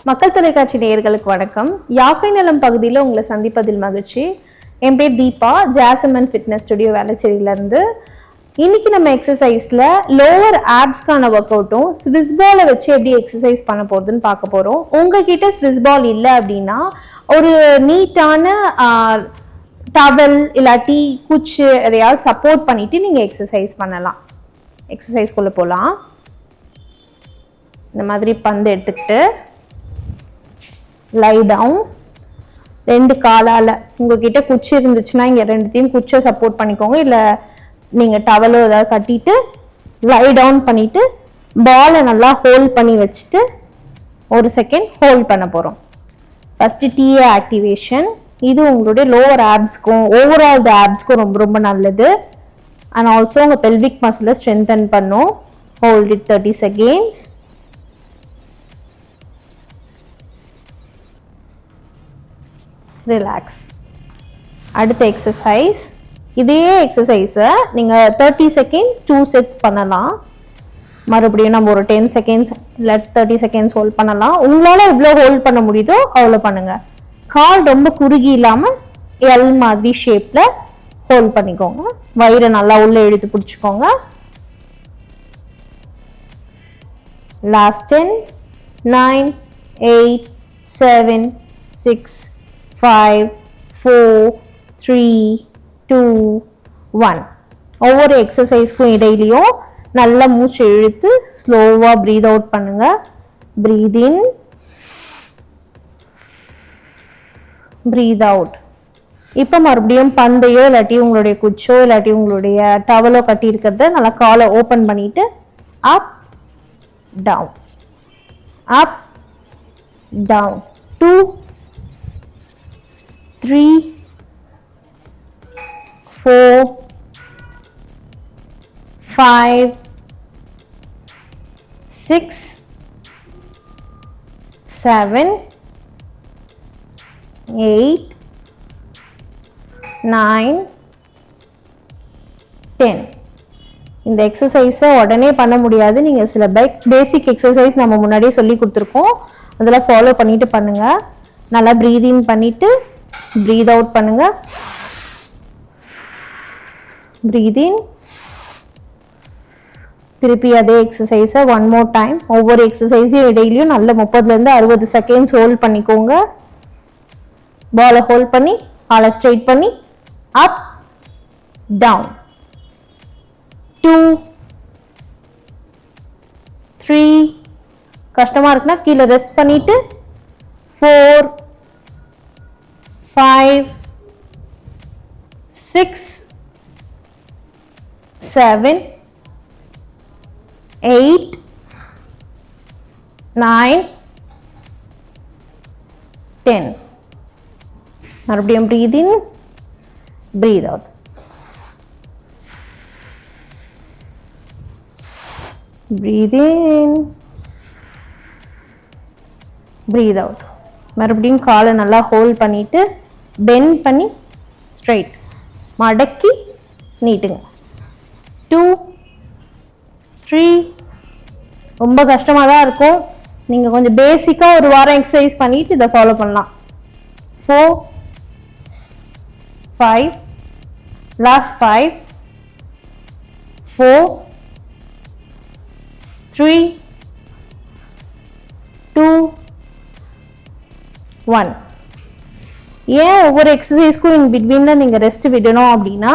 மக்கள் தொலைக்காட்சி நேயர்களுக்கு வணக்கம். யாக்கை நலம் பகுதியில் உங்களை சந்திப்பதில் மகிழ்ச்சி. என் பேர் தீபா, ஜாஸ்மின் ஃபிட்னஸ் ஸ்டுடியோ வேலைச்சேரியிலேருந்து. இன்னைக்கு நம்ம எக்ஸசைஸில் லோவர் ஆப்ஸ்க்கான ஒர்க் அவுட்டும் ஸ்விஸ் பாலை வச்சு எப்படி எக்ஸசைஸ் பண்ண போகிறதுன்னு பார்க்க போகிறோம். உங்ககிட்ட ஸ்விஸ் பால் இல்லை அப்படின்னா ஒரு நீட்டான டவல் இல்லாட்டி குச்சி எதையாவது சப்போர்ட் பண்ணிவிட்டு நீங்கள் எக்ஸசைஸ் பண்ணலாம். எக்ஸசைஸ்குள்ளே போகலாம். இந்த மாதிரி பந்து எடுத்துக்கிட்டு லை டவுன். ரெண்டு காலால் உங்ககிட்ட குச்சி இருந்துச்சுன்னா இங்கே ரெண்டுத்தையும் குச்சை சப்போர்ட் பண்ணிக்கோங்க. இல்லை நீங்கள் டவலோ ஏதாவது கட்டிட்டு லை டவுன் பண்ணிவிட்டு பாலை நல்லா ஹோல்ட் பண்ணி வச்சுட்டு ஒரு செகண்ட் ஹோல்ட் பண்ண போகிறோம். First deactivation. இது உங்களுடைய லோவர் ஆப்ஸ்க்கும் ஓவரால் த ஆப்ஸ்க்கும் ரொம்ப ரொம்ப நல்லது. அண்ட் ஆல்சோ உங்கள் பெல்விக் மசிலை ஸ்ட்ரென்தன் பண்ணும். Hold it 30 seconds. ரிலாக்ஸ். அடுத்த எக்ஸசைஸ். இதே எக்ஸசைஸை நீங்கள் 30 seconds 2 sets பண்ணலாம். மறுபடியும் நம்ம ஒரு 10 seconds இல்லை 30 seconds ஹோல்ட் பண்ணலாம். உங்களால் எவ்வளோ ஹோல்ட் பண்ண முடியுதோ அவ்வளோ பண்ணுங்கள். கால் ரொம்ப குறுகி இல்லாமல் எல் மாதிரி ஷேப்பில் ஹோல்ட் பண்ணிக்கோங்க. வயிறை நல்லா உள்ளே இழுத்து பிடிச்சிக்கோங்க. லாஸ்ட் 10 9 8 7 6 5 4 3 2 1. ஒவ்வொரு எக்ஸசைஸ்க்கும் இடையிலையும் நல்லா மூச்சு இழுத்து ஸ்லோவாக ப்ரீத் அவுட் பண்ணுங்க. ப்ரீத் இன், ப்ரீத் அவுட். இப்போ மறுபடியும் பந்தையோ இல்லாட்டி உங்களுடைய குச்சோ இல்லாட்டி உங்களுடைய டவலோ கட்டி இருக்கிறத நல்லா காலை ஓப்பன் பண்ணிட்டு அப் டவுன், அப் டவுன். 2 3 4 5 6 7 8 9 10. இந்த எக்ஸசைஸை உடனே பண்ண முடியாது. நீங்கள் சில பேசிக் எக்ஸசைஸ் நம்ம முன்னாடியே சொல்லி கொடுத்துருக்கோம், அதெல்லாம் ஃபாலோ பண்ணிட்டு பண்ணுங்க. நல்லா ப்ரீத் இன் பண்ணிட்டு ப்ரீத் அவுட் பண்ணுங்க. ப்ரீத் இன். திருப்பி அதே எக்ஸசைஸை ஒன் மோர் டைம். ஒவ்வொரு எக்ஸசைஸையும் இடையிலையும் நல்ல 30 to 60 seconds ஹோல்ட் பண்ணிக்கோங்க. பாலை ஹோல்ட் பண்ணி காலை ஸ்ட்ரெயிட் பண்ணி அப் டவுன். 2 3 கஷ்டமாக இருக்குன்னா கீழே ரெஸ்ட் பண்ணிட்டு 4 5 6 7 8 9 10. மறுபடியும் breathe in, breathe out. Breathe in, breathe out. மறுபடியும் காலை நல்லா ஹோல்ட் பண்ணிட்டு பெண்ட் பண்ணி ஸ்ட்ரைட் மடக்கி நீட்டுங்க. 2 3. ரொம்ப கஷ்டமாக தான் இருக்கும். நீங்கள் கொஞ்சம் பேசிக்காக ஒரு வாரம் எக்ஸசைஸ் பண்ணிட்டு இதை ஃபாலோ பண்ணலாம். 4 5 லாஸ்ட் 5 4 3 2 1. ஏன் ஒவ்வொரு எக்ஸசைஸ்க்கும் இன் பிட்வீனில் நீங்கள் ரெஸ்ட் விடணும் அப்படின்னா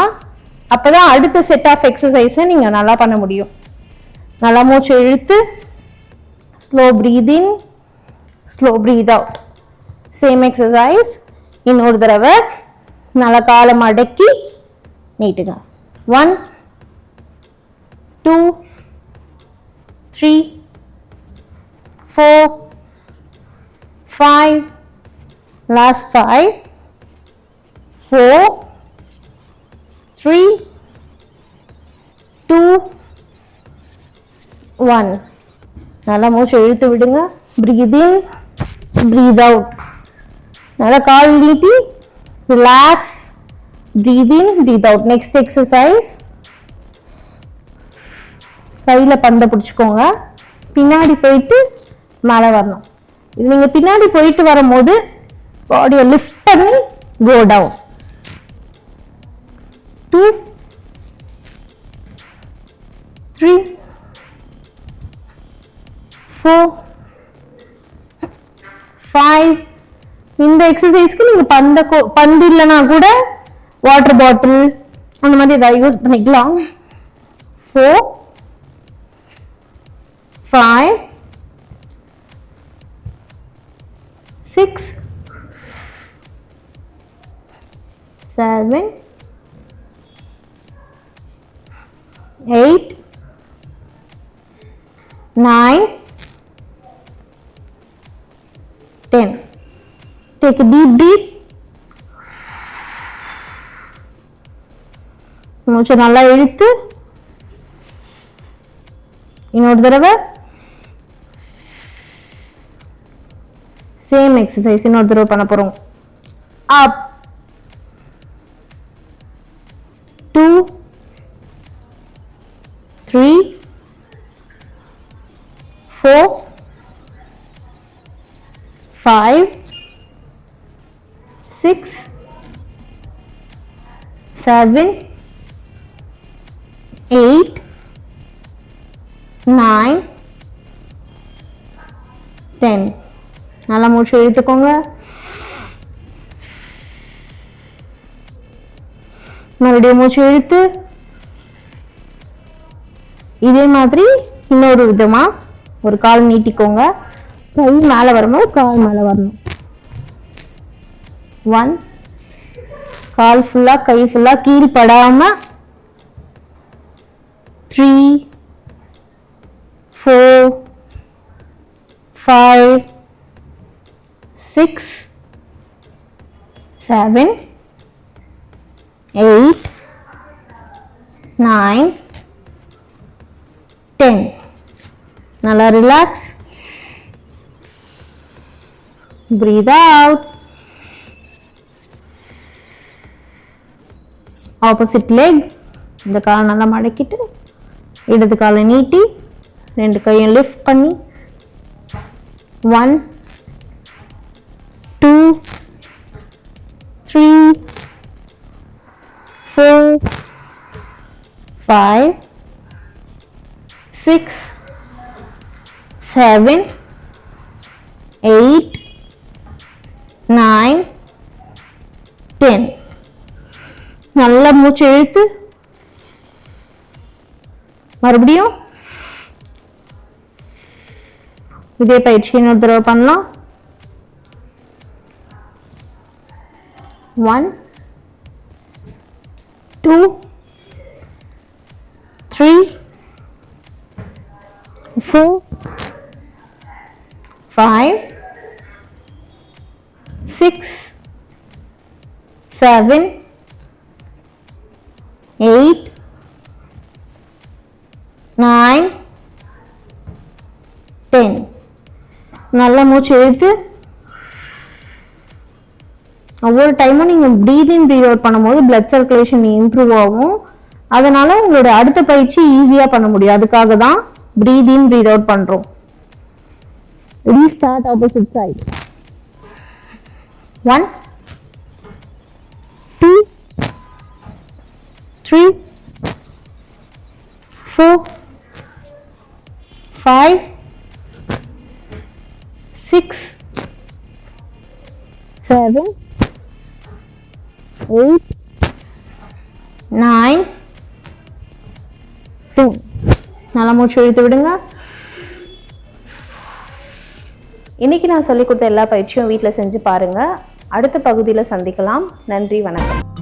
அப்போ தான் அடுத்த செட் ஆஃப் எக்ஸசைஸை நீங்கள் நல்லா பண்ண முடியும். நல்லா மூச்சு இழுத்து slow breathe in, slow breathe out. Same exercise இன்னொரு தடவை. நல்லா காலை மடக்கி நீட்டுங்க. 1 2 3 4 5 last 5 4 3 2 1. நல்லா மூச்சு இழுத்து விடுங்க. breathe in, breathe out. நல்லா கால் நீட்டி relax. breathe in, breathe out. next exercise. கையில் பந்தை பிடிச்சிக்கோங்க. பின்னாடி போயிட்டு மேலே வரணும். இது நீங்க பின்னாடி போயிட்டு வரும்போது பாடியை லிஃப்ட் பண்ணி கோ டவுன். 2 3 4 5. இந்த எக்ஸசைஸ்க்கு நீங்க பந்து இல்லைன்னா கூட வாட்டர் பாட்டில் அந்த மாதிரி ஏதாவது யூஸ் பண்ணிக்கலாம். 4 5 6 7 8 9 10. Take a deep breath. மூச்சை நல்லா இழுத்து இன்னொரு தடவை சேம் எக்ஸசைஸ் இன்னொரு தடவை பண்ண போறோம். அப் 2 3 4 5 6 7 8 9 10. நல்லா மூச்சு இழுத்துக்கோங்க. மறுபடியும் மூச்சு இழுத்து இதே மாதிரி இன்னொரு விதமா ஒரு கால் நீட்டிக்கோங்க. கை மேல வரும்போது கால் மேல வரணும். 1 கால் ஃபுல்லா கை ஃபுல்லா கீழ் படாம 3 4 5 6 7 8 9 10. நல்லா relax. Breathe out. Opposite leg. இந்த காலை நல்லா மடக்கிட்டு இடது காலை நீட்டி ரெண்டு கையும் லிஃப்ட் பண்ணி 1 2 3 4 5 6 7 8 9 10. நல்லா மூச்சு இழுத்து மறுபடியும் இதே பயிற்சி இன்னொரு தடவை பண்ணலாம். 1 2 3 4 5 6 7 8 9 10. நல்ல மூச்சு இழுத்து ஒவ்வொரு டைமும் நீங்க பிரீத் இன் பிரீத் அவுட் பண்ணும்போது பிளட் சர்க்குலேஷன் இம்ப்ரூவ் ஆகும். அதனால உங்களோட அடுத்த பயிற்சி ஈஸியா பண்ண முடியும். அதுக்காக தான் பிரீத் இன் பிரீத் அவுட் பண்றோம். Restart opposite side. 1 2 3 4 5 6 7 8 9 10. நல்லா மூச்சு இழுத்து விடுங்க. இன்னைக்கு நான் சொல்லிக் கொடுத்த எல்லா பயிற்சியும் வீட்டில் செஞ்சு பாருங்க. அடுத்த பகுதியில் சந்திக்கலாம். நன்றி, வணக்கம்.